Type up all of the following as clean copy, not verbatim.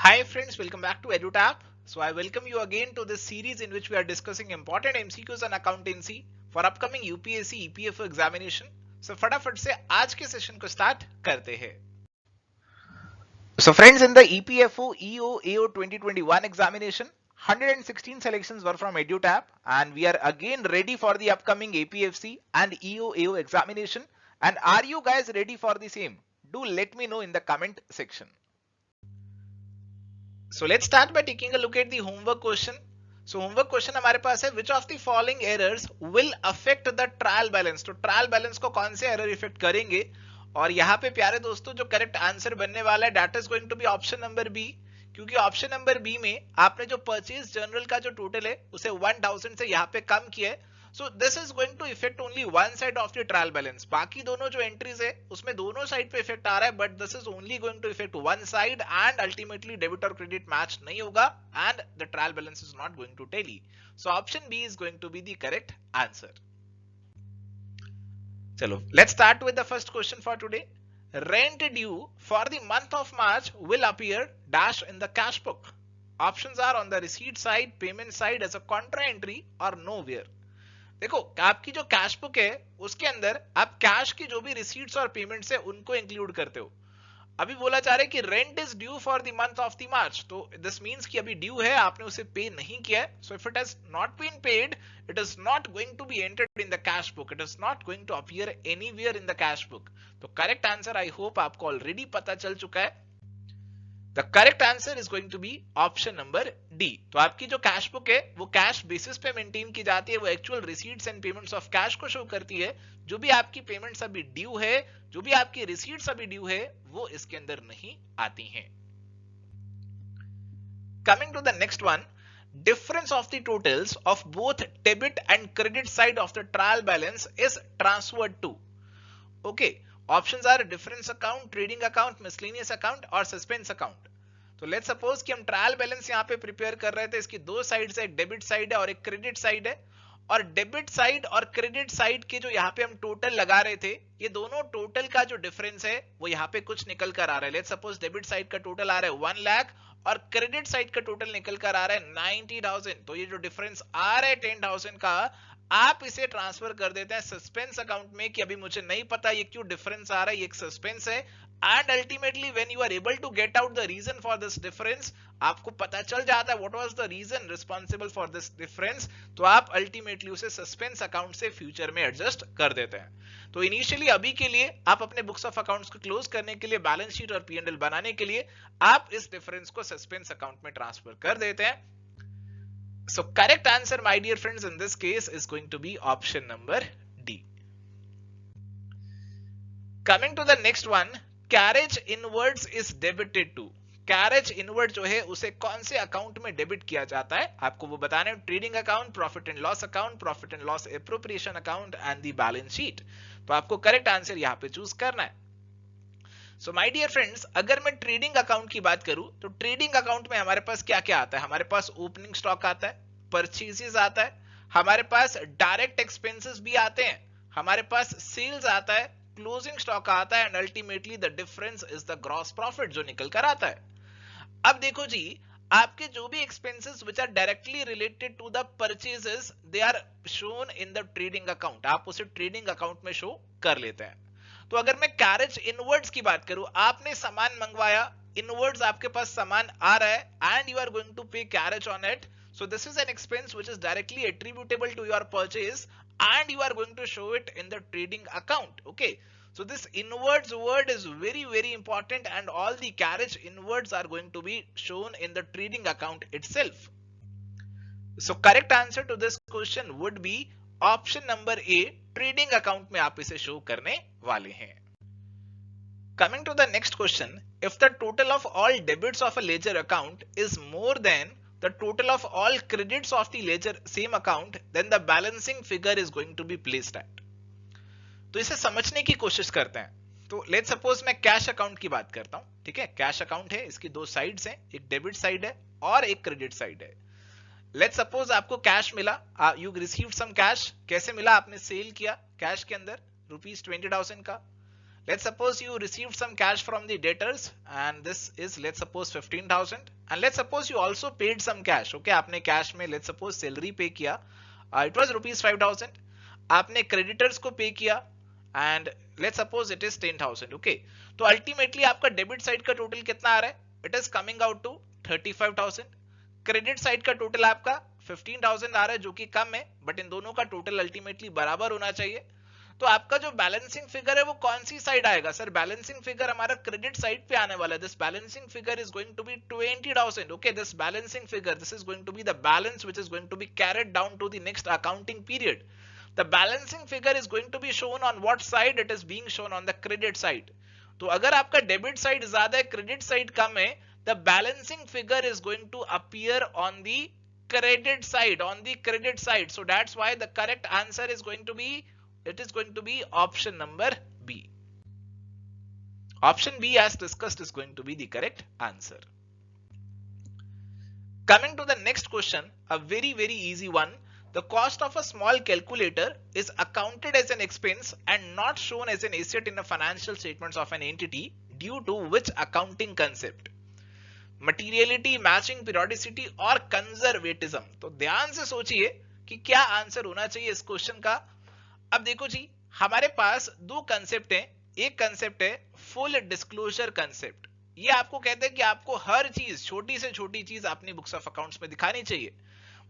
Hi friends, welcome back to EduTap. So I welcome you again to this series in which we are discussing important MCQs on accountancy for upcoming UPSC EPFO examination. So फटाफट से आज के session को start करते हैं. So friends, in the EPFO EO 2021 examination, 116 selections were from EduTap and we are again ready for the upcoming APFC and EO examination. And are you guys ready for the same? Do let me know in the comment section. So let's start by taking a look at the homework question. So homework question हमारे पास है which of the following errors will affect the trial balance. तो trial balance को कौन से error affect करेंगे और यहाँ पे प्यारे दोस्तों जो correct answer बनने वाला है that is going to be option number B. क्योंकि ऑप्शन नंबर बी में आपने जो परचेज जनरल का जो टोटल है उसे 1000 से यहाँ पे कम किया है. So this is going to affect only one side of the trial balance. बाकी दोनों जो एंट्रीज है उसमें दोनों साइड पे इफेक्ट आ रहा है, but this is only going to effect one side and ultimately debit और क्रेडिट मैच नहीं होगा and the trial balance is not going to tally. So option B is going to be the correct answer. चलो let's start with the first question for today. Rent due for the month of March will appear dash in the cash book. Options are on the receipt side, payment side as a contra entry or nowhere. देखो आपकी जो cash book है उसके अंदर आप cash की जो भी रिसीट्स और पेमेंट्स है उनको इंक्लूड करते हो. अभी बोला जा रहा है कि rent is due for the month of the March, तो दिस मींस कि अभी ड्यू है, आपने उसे पे नहीं किया है. So if it has not been paid it is not going to be entered in the cash book, it is not going to appear anywhere in the cash book. तो करेक्ट आंसर आई होप आपको already पता चल चुका है. The correct answer is going to be option number D. तो आपकी जो cash book है वो कैश बेसिस पे मेंटेन की जाती है, वो actual receipts and payments of cash को शो करती है. जो भी आपकी पेमेंट्स अभी ड्यू है, जो भी आपकी रिसीट्स अभी ड्यू है, वो इसके अंदर नहीं आती हैं. Coming to the next one, difference of the totals of both debit and credit side of the trial balance is transferred to. Okay. Options are difference account, trading account, miscellaneous account और suspense account. तो let's suppose कि हम trial balance यहाँ पे prepare कर रहे थे, इसकी दो साइड्स है, एक डेबिट साइड है और एक क्रेडिट साइड है. और डेबिट साइड और क्रेडिट साइड के जो यहाँ पे हम टोटल लगा रहे थे, ये दोनों टोटल का जो डिफरेंस है वो यहाँ पे कुछ निकल कर आ रहा है. लेट्स सपोज डेबिट साइड का टोटल आ रहा है 1 लाख और क्रेडिट साइड का टोटल निकल कर आ रहा है 90,000. तो ये जो डिफरेंस आ रहा है 10,000 का, आप इसे ट्रांसफर कर देते हैं सस्पेंस अकाउंट में कि अभी मुझे नहीं पता ये क्यों डिफरेंस आ रहा है, ये एक सस्पेंस है. And ultimately when you are able to get out the reason for this difference, आपको पता चल जाता है what was the reason responsible for this difference, तो आप अल्टीमेटली उसे सस्पेंस अकाउंट से फ्यूचर में एडजस्ट कर देते हैं. तो इनिशियली अभी के लिए आप अपने बुक्स ऑफ अकाउंट्स को क्लोज करने के लिए, बैलेंस शीट और P&L बनाने के लिए आप इस डिफरेंस को सस्पेंस अकाउंट में ट्रांसफर कर देते हैं. So correct answer, my dear friends, in this case is going to be option number D. Coming to the next one, carriage inwards is debited to. Carriage inward जो है उसे कौन से account में डेबिट किया जाता है, आपको वो बताना है. Trading account, profit and loss account, profit and loss appropriation account and the balance sheet. तो आपको करेक्ट आंसर यहाँ पे चूज करना है. सो माय डियर फ्रेंड्स, अगर मैं ट्रेडिंग अकाउंट की बात करूं तो ट्रेडिंग अकाउंट में हमारे पास क्या क्या आता है. हमारे पास ओपनिंग स्टॉक आता है, परचेजेस आता है, हमारे पास डायरेक्ट एक्सपेंसेस भी आते हैं, हमारे पास सेल्स आता है, क्लोजिंग स्टॉक आता है and ultimately the difference is the gross profit जो निकल कर आता है. अब देखो जी, आपके जो भी expenses which are directly related to the purchases they are shown in the trading account, आप उसे ट्रेडिंग अकाउंट में शो कर लेते हैं. तो अगर मैं कैरेज इनवर्ड्स की बात करूं, आपने सामान मंगवाया, इनवर्ड्स आपके पास सामान आ रहा है and you are going to pay carriage on it. So this is an expense which is directly attributable to your purchase and you are going to show it in the trading account. Okay. So this inwards word is very, very important and all the carriage inwards are going to be shown in the trading account itself. So correct answer to this question would be option number A, trading account में आप इसे show करने वाले हैं. Coming to the next question, if the total of all debits of a ledger account is more than the total of all credits of the ledger same account, then the balancing figure is going to be placed at. तो इसे समझने की कोशिश करते हैं. तो let's suppose मैं cash account की बात करता हूं. ठीक है, कैश अकाउंट है, इसकी दो साइड्स हैं, एक डेबिट साइड है और एक क्रेडिट साइड है. लेट्स सपोज आपको कैश मिला, यू रिसीव्ड सम कैश. कैसे मिला, आपने सेल किया कैश के अंदर ₹20,000 का. Let's suppose you received some cash from the debtors and this is let's suppose 15,000 and let's suppose you also paid some cash. Okay, आपने cash में let's suppose salary pay किया, it was rupees 5,000. आपने creditors को pay किया and let's suppose it is 10,000. Okay, तो ultimately आपका debit side का total कितना आ रहा है? It is coming out to 35,000. Credit side का टोटल आपका 15,000 आ रहा है जो कि कम है, बट इन दोनों का टोटल अल्टीमेटली बराबर होना चाहिए. तो आपका जो बैलेंसिंग फिगर है वो कौन सी साइड आएगा? सर बैलेंसिंग फिगर हमारा क्रेडिट साइड पे आने वाला है. This balancing figure is going to be 20,000. Okay, this balancing figure, this is going to be the balance which is going to be carried down to the next accounting period. The balancing figure is going to be shown on what side? It is being shown on the credit side. तो अगर आपका debit side ज्यादा है, credit side कम है, the balancing figure is going to appear on the credit side, so that's why the correct answer is going to be, it is going to be option number B. Option B as discussed is going to be the correct answer. Coming to the next question, a very easy one. The cost of a small calculator is accounted as an expense and not shown as an asset in the financial statements of an entity due to which accounting concept? Materiality, matching, periodicity और conservatism. तो ध्यान से सोचिए कि क्या answer होना चाहिए इस क्वेश्चन का. अब देखो जी, हमारे पास दो कंसेप्ट हैं. एक कंसेप्ट है फुल डिस्क्लोजर कंसेप्ट. ये आपको कहते हैं कि आपको हर चीज, छोटी से छोटी चीज अपनी बुक्स ऑफ अकाउंट्स में दिखानी चाहिए.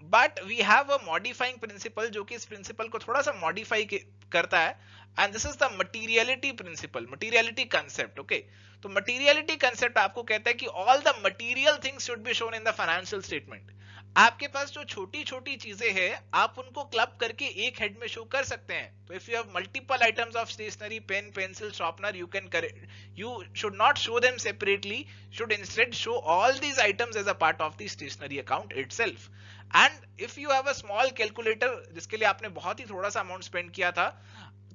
But we have a modifying principle जो कि इस प्रिंसिपल को थोड़ा सा मॉडिफाई करता है, and this is the materiality principle, materiality concept. Okay, तो मटीरियलिटी कंसेप्ट आपको कहता है कि all the material things should be shown in the financial statement. आपके पास जो छोटी छोटी चीजें हैं आप उनको क्लब करके एक हेड में शो कर सकते हैं. तो if you have multiple items of stationery, pen, pencil, sharpener, you should not show them separately, should instead show all these items as a part of the stationery account itself. And if you have a small calculator जिसके लिए आपने बहुत ही थोड़ा सा amount spend किया था,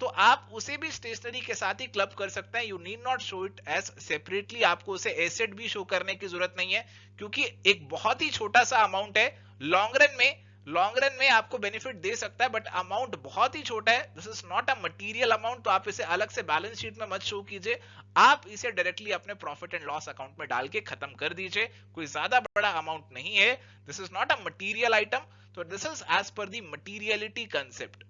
तो आप उसे भी स्टेशनरी के साथ ही क्लब कर सकते हैं. You need not show it as separately. आपको उसे एसेट भी शो करने की जरूरत नहीं है क्योंकि एक बहुत ही छोटा सा अमाउंट है. लॉन्ग रन में आपको बेनिफिट दे सकता है, बट अमाउंट बहुत ही छोटा है. This is not a material amount. तो आप इसे अलग से बैलेंस शीट में मत शो कीजिए, आप इसे डायरेक्टली अपने प्रॉफिट एंड लॉस अकाउंट में डाल के खत्म कर दीजिए. कोई ज्यादा बड़ा अमाउंट नहीं है. This is not a material item. तो this is as per the materiality concept.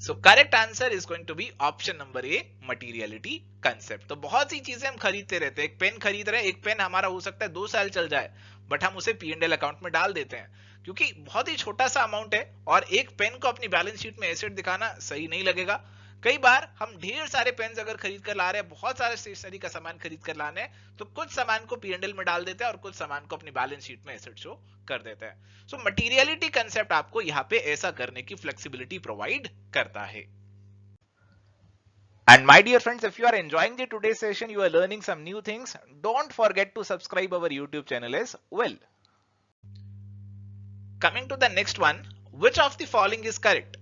So correct answer is going to be option number A, materiality concept. तो बहुत सी चीजें हम खरीदते रहते हैं. एक पेन खरीद रहे हैं, एक पेन हमारा हो सकता है 2 साल चल जाए, बट हम उसे P&L अकाउंट में डाल देते हैं क्योंकि बहुत ही छोटा सा अमाउंट है और एक पेन को अपनी बैलेंस शीट में एसेट दिखाना सही नहीं लगेगा. कई बार हम ढेर सारे पेन्स अगर खरीद कर ला रहे हैं, बहुत सारे स्टेशनरी का सामान खरीद कर लाने हैं, तो कुछ सामान को P&L में डाल देते हैं और कुछ सामान को अपनी बैलेंस शीट में एसेट शो कर देते हैं. सो मटीरियलिटी कंसेप्ट आपको यहाँ पे ऐसा करने की फ्लेक्सिबिलिटी प्रोवाइड करता है. And my dear friends, if you are enjoying the today's session, you are learning some new things, don't forget to subscribe our YouTube channel as well. Coming to the next one, which of the following is correct?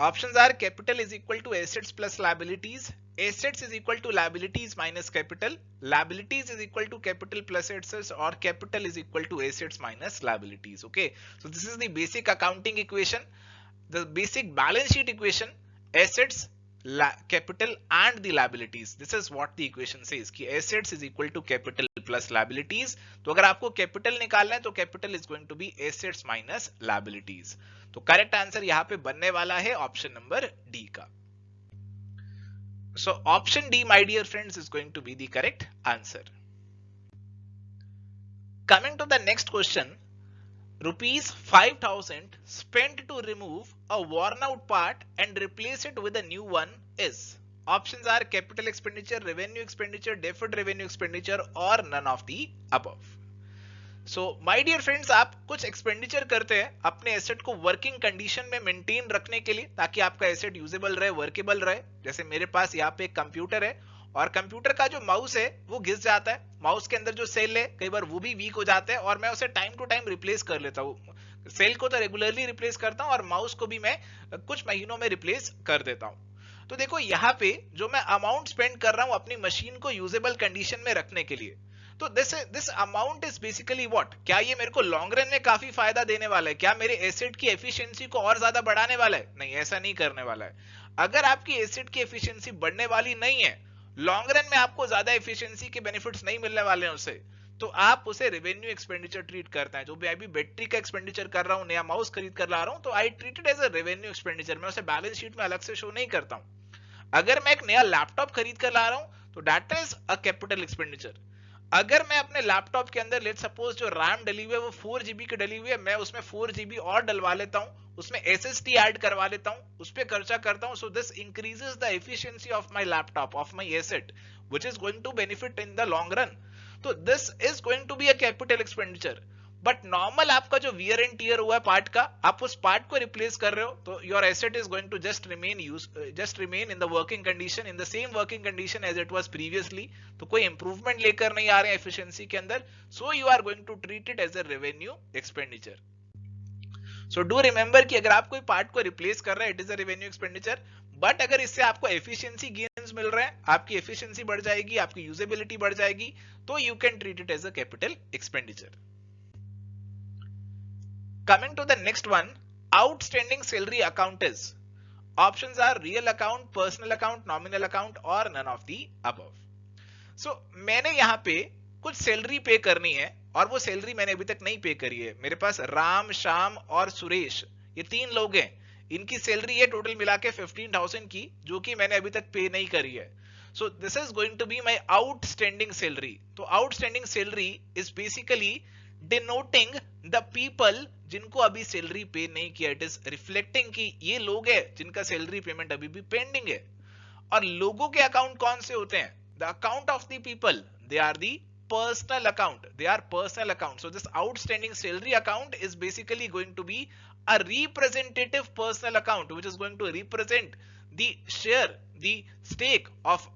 Options are capital is equal to assets plus liabilities, assets is equal to liabilities minus capital, liabilities is equal to capital plus assets, or capital is equal to assets minus liabilities. Okay, so this is the basic accounting equation, the basic balance sheet equation. Assets, capital and the liabilities, this is what the equation says कि assets is equal to capital plus liabilities. तो अगर आपको capital निकालना है तो capital is going to be assets minus liabilities. तो correct answer यहाँ पे बनने वाला है option number D का. So option D, my dear friends, is going to be the correct answer. Coming to the next question, rupees 5,000 spent to remove a worn out part and replace it with a new one is. Options are capital expenditure, revenue expenditure, deferred revenue expenditure, or none of the above. So my dear friends, आप कुछ expenditure करते हैं अपने asset को working condition में maintain रखने के लिए ताकि आपका एसेट यूजेबल रहे, वर्केबल रहे. जैसे मेरे पास यहाँ पे एक कंप्यूटर है और कंप्यूटर का जो माउस है वो घिस जाता है, माउस के अंदर जो सेल है कई बार वो भी वीक हो जाते हैं और मैं उसे टाइम टू टाइम रिप्लेस कर लेता हूँ. सेल को तो रेगुलरली रिप्लेस करता हूँ और माउस को भी मैं कुछ महीनों में रिप्लेस कर देता हूँ. तो देखो यहाँ पे जो मैं अमाउंट स्पेंड कर रहा हूँ अपनी मशीन को यूजेबल कंडीशन में रखने के लिए, तो this amount is basically what, क्या ये मेरे को लॉन्ग रन में काफी फायदा देने वाला है? क्या मेरे एसेट की एफिशिएंसी को और ज्यादा बढ़ाने वाला है? नहीं, ऐसा नहीं करने वाला है. अगर आपकी एसेट की एफिशिएंसी बढ़ने वाली नहीं है, लॉन्ग रन में आपको ज्यादा एफिशिएंसी के बेनिफिट्स नहीं मिलने वाले हैं उससे, तो आप उसे रेवेन्यू एक्सपेंडिचर ट्रीट करते हैं। जो भी अभी बैटरी का एक्सपेंडिचर कर रहा हूं, नया माउस खरीद कर ला रहा हूं, तो I treat it as a revenue expenditure. मैं उसे बैलेंस शीट में अलग से शो नहीं करता हूं। अगर मैं एक नया लैपटॉप खरीद कर ला रहा हूं, तो that is a capital expenditure. अगर मैं अपने लैपटॉप के अंदर लेट सपोज जो रैम डली हुई है वो 4 GB की डली हुई है, मैं उसमें 4 GB और डलवा लेता हूं, उसमें SSD ऐड करवा लेता हूं, उस पर खर्चा करता हूं, so this increases the efficiency of my laptop, of my asset, which is going to benefit in the long run. तो this is going to be a capital expenditure. But normal आपका जो वियर एंड टियर हुआ है part का, आप उस part को replace कर रहे हो, तो your asset is going to just remain in the working condition, in the same working condition as it was previously. तो कोई इंप्रूवमेंट लेकर नहीं आ रहे हैं एफिशिएंसी के अंदर, so you are going to treat it as a revenue expenditure. So do remember कि अगर आप कोई पार्ट को रिप्लेस कर रहे हैं, it is a revenue expenditure. But अगर इससे आपको एफिशिएंसी गेन्स मिल रहे हैं, आपकी एफिशिएंसी बढ़ जाएगी, आपकी यूजेबिलिटी बढ़ जाएगी, तो you can treat it as a capital expenditure. Coming to the next one, outstanding salary account is. Options are real account, personal account, nominal account or none of the above. So मैंने यहाँ पे कुछ salary पे करनी है और वो salary मैंने अभी तक नहीं पे करी है। मेरे पास राम, श्याम और सुरेश, ये 3 लोग हैं। इनकी सैलरी है टोटल मिला के 15,000 की, जो कि मैंने अभी तक पे नहीं करी है। So this is going to be my outstanding salary. तो outstanding salary is basically denoting the people जिनको अभी सैलरी पे नहीं किया। इट इज रिफ्लेक्टिंग कि ये लोग हैं जिनका सैलरी पेमेंट अभी भी पेंडिंग है। और लोगों के अकाउंट कौन से होते हैं? The account of the people, they are the personal account, they are personal account. So this outstanding salary account is basically going to be a representative personal account, which is going to represent the share, the stake of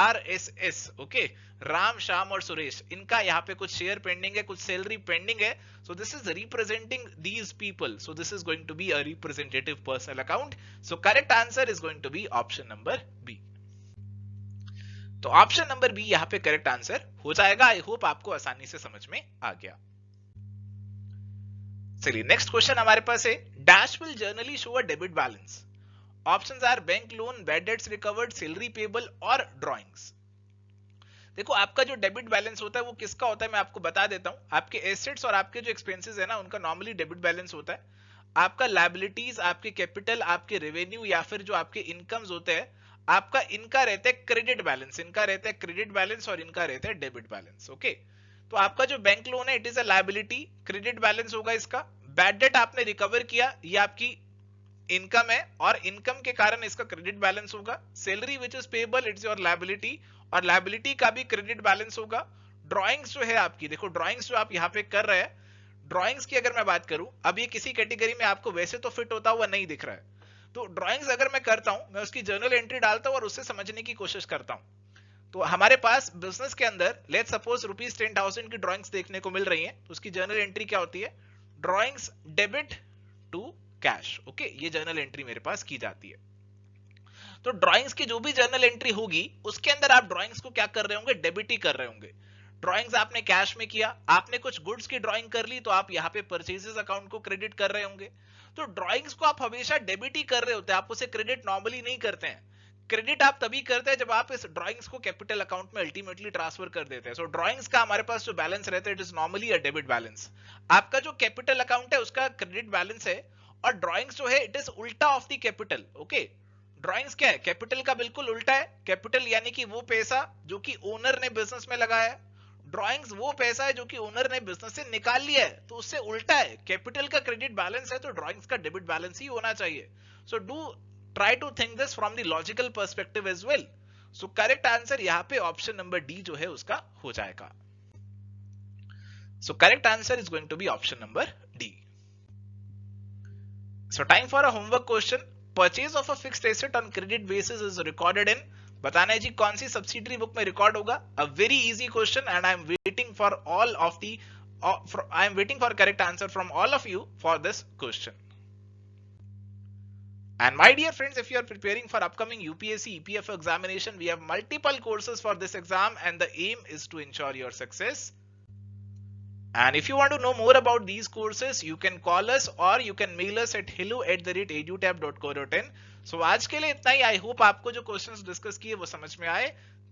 RSS. okay, Ram, Shyam और सुरेश, इनका यहाँ पे कुछ share pending है, कुछ salary pending है। So this is representing these people. So this is going to be a representative personal account. So correct answer is going to be option number B. तो option number B यहां पे correct answer हो जाएगा। आई hope आपको आसानी से समझ में आ गया। चलिए नेक्स्ट क्वेश्चन हमारे पास है, dash will generally show a debit balance. Options are bank loan, bad debts recovered, salary payable और ड्रॉइंग्स। देखो आपका जो डेबिट बैलेंस होता है वो किसका होता है मैं आपको बता देता हूं। आपके एसेट्स और आपके जो एक्सपेंसेस है ना, उनका नॉर्मली डेबिट बैलेंस होता है। आपका लायबिलिटीज, आपके कैपिटल, आपके रेवेन्यू या फिर जो आपके इनकम्स होते हैं, आपका इनका रहता है क्रेडिट बैलेंस, इनका रहता है क्रेडिट बैलेंस और इनका रहता है डेबिट बैलेंस। ओके, तो आपका जो बैंक लोन है it is a liability, credit balance होगा इसका। बैड डेट आपने रिकवर किया, ये आपकी इनकम है और इनकम के कारण इसका क्रेडिट बैलेंस होगा। Salary which is payable it's your liability और लायबिलिटी का भी क्रेडिट बैलेंस होगा। ड्रॉइंग्स जो है आपकी, देखो ड्रॉइंग्स जो आप यहाँ पे कर रहे हैं, ड्रॉइंग्स की अगर मैं बात करूं, अब ये किसी कैटेगरी में आपको वैसे तो फिट होता हुआ नहीं दिख रहा है, तो ड्राइंग्स अगर मैं करता हूं, मैं उसकी जर्नल एंट्री डालता हूं और उससे समझने की कोशिश करता हूं। तो हमारे पास बिजनेस के अंदर लेट सपोज ₹10,000 की ड्राइंग्स देखने को मिल रही हैं, तो उसकी जर्नल एंट्री क्या होती है? Drawings debit to cash. Okay, ये जर्नल एंट्री मेरे पास की जाती है। तो ड्राइंग्स की जो भी जर्नल एंट्री होगी उसके अंदर आप ड्राइंग्स को क्या कर रहे होंगे? डेबिट ही कर रहे होंगे। ड्राइंग्स आपने कैश में किया, आपने कुछ गुड्स की ड्राइंग कर ली, तो आप यहाँ पे परचेजेस अकाउंट को क्रेडिट कर रहे होंगे। तो ड्राइंग्स को आप हमेशा डेबिट ही कर रहे होते हैं, आप उसे क्रेडिट नॉर्मली नहीं करते हैं। क्रेडिट आप तभी करते हैं जब आप इस ड्राइंग्स को कैपिटल अकाउंट में अल्टीमेटली ट्रांसफर कर देते हैं। सो ड्राइंग्स का हमारे पास जो बैलेंस रहता है it is normally a debit balance. आपका जो कैपिटल अकाउंट है उसका क्रेडिट बैलेंस है और ड्राइंग्स जो है इट इज उल्टा of the capital. Okay, drawings क्या है? कैपिटल का बिल्कुल उल्टा है। कैपिटल यानी कि वो पैसा जो कि ओनर ने बिजनेस में लगाया है, ड्राइंग्स वो पैसा है जो कि ओनर ने बिजनेस से निकाल लिया है, तो उससे उल्टा है। कैपिटल का क्रेडिट बैलेंस है तो ड्राइंग्स का डेबिट बैलेंस ही होना चाहिए। So do try to think this from the logical perspective as well. So correct answer यहां पे ऑप्शन नंबर डी जो है उसका हो जाएगा। So correct answer is going to be option number D. So time for a homework question. Purchase of a fixed asset on credit basis is recorded in, बताना है जी कौन सी सब्सिडरी बुक में रिकॉर्ड होगा। A very easy question and I am waiting for all of the I am waiting for correct answer from all of you for this question. And my dear friends, if you are preparing for upcoming UPSC EPF examination, we have multiple courses for this exam and the aim is to ensure your success. And if you want to know more about these courses, you can call us or you can mail us at hello@edutab.co.in. सो आज के लिए इतना ही। आई hope आपको जो questions discuss किए वो समझ में आए।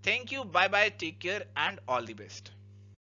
Thank you, bye bye, take care and all the best.